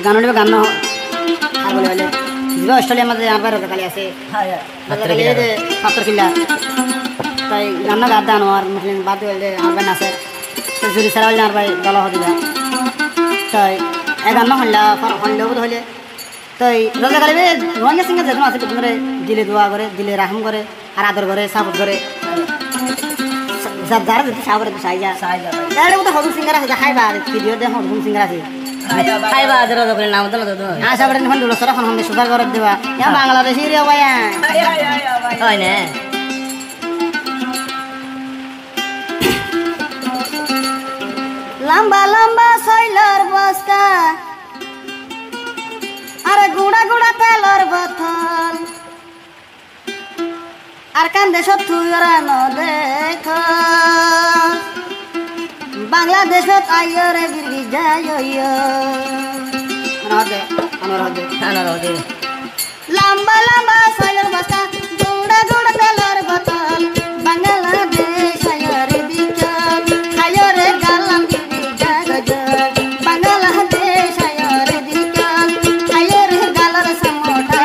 গান গান আর বলে বলে অস্ট্রেলিয়ার মধ্যে আনবার কালি আছে পাত্র কিল্লা তাই গান গাদ দান আর মুসলিম বাদ বলে আনবার আছে তো জুরি সারা বলে আনবার দল হদিবা তাই এ গান হল্লা হল্লা হলে তাই রোজা কালি রোহিঙ্গা সিংহ যেন আছে তোমরা দিলে দোয়া করে দিলে রাহম করে আর আদর করে সাপোর্ট করে যারা যদি সাবরে সাইজা তাহলে তো হদুম সিঙ্গার আছে খাইবা ভিডিও দে হদুম সিঙ্গার আছে খাইবা আদর করে নাম তো না সাবরে নন দুলো সরা খন সুদা করে দিবা ইয়া বাংলাদেশি রে ভাইয়া হয় না লম্বা লম্বা সইলার বস্তা আরে গুড়া গুড়া তেলর বোতল আর কান্দে সত্যুরা দেখ বাংলাদেশত আইরে বিরগি যায় লম্বা লম্বা সইলার বস্তা গুড়া গুড়া তেলর বোতল বাংলাদেশ আইরে বিচল আইরে গালাম বিরগি যায় বাংলাদেশ আইরে বিচল আইরে গালার সমোটা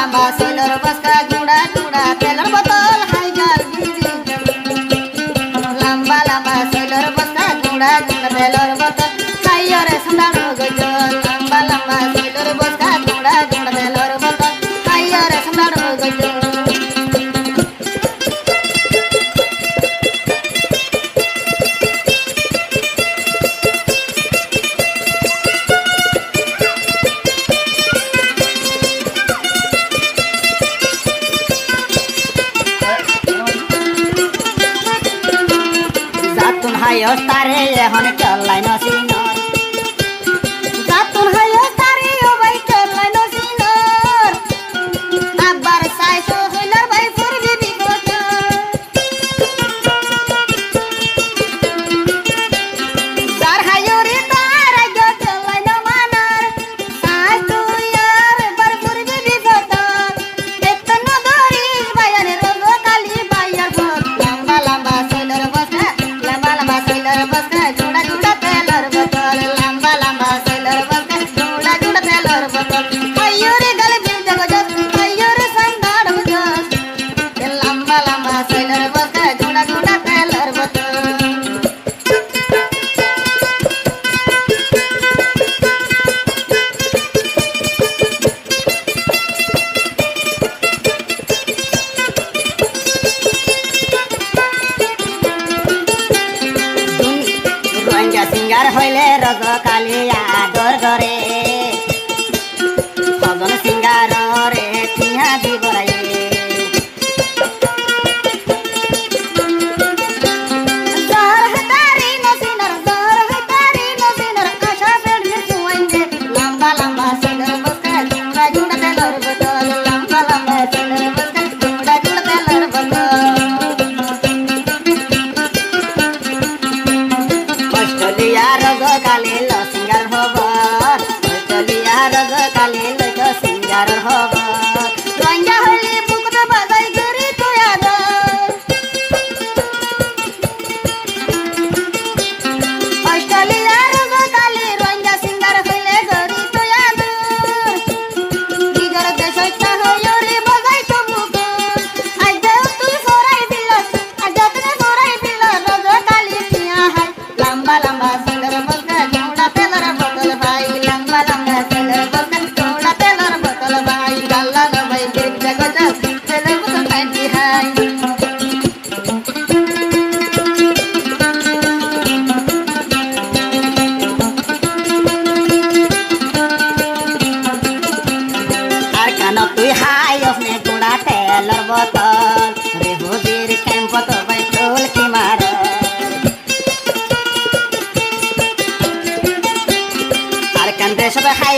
লম্বা সইলার বস্তা গুড়া গুড়া তেলর বোতল হাই গাল লম্বা লম্বা সইলার বস্তা গুড়া গুড়া তেলর বোতল খাইরে সন্ধান গইল লম্বা লম্বা সইলার বস্তা গুড়া গুড়া তেলর বোতল খাইরে সন্ধান গইল হায়স তারে এখন চলাই নসিন জাতুন হায়স তারে ও ভাই চলাই নসিন আবার সাইস হইলার ভাই ফুরবি বিপদ সার হায়রে তার আগে চলাই ন মানার সাইস তুই আর বার ফুরবি বিপদ বেতন ধরিস ভাইয়ারে রোজ কালি ভাইয়ার বল লম্বা লম্বা সইলার বস্তা সইলার বস্তা গুড়া গুড়া তেলর বোতল লম্বা লম্বা সইলার বস্তা গুড়া গুড়া তেলর বোতল আইরে গল বিল জগজস আইরে সন্ধান জস লম্বা লম্বা সইলার বস্তা গুড়া গুড়া তেলর বোতল সিঙ্গার হইলে রজ কালি আদর করে ভজন সিঙ্গার রে টিহা দি বরাই লম্বা লম্বা সিঙ্গার বস্তা গুড়া গুড়া তেলর বোতল লম্বা লম্বা সিঙ্গার বস্তা গুড়া গুড়া তেলর বোতল অস্ট্রেলিয়া রজ কালি সিঙ্গার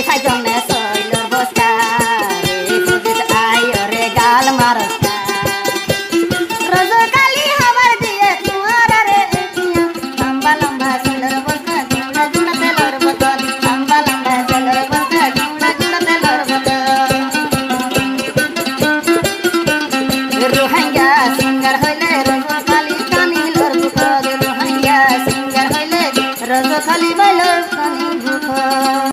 সাইজন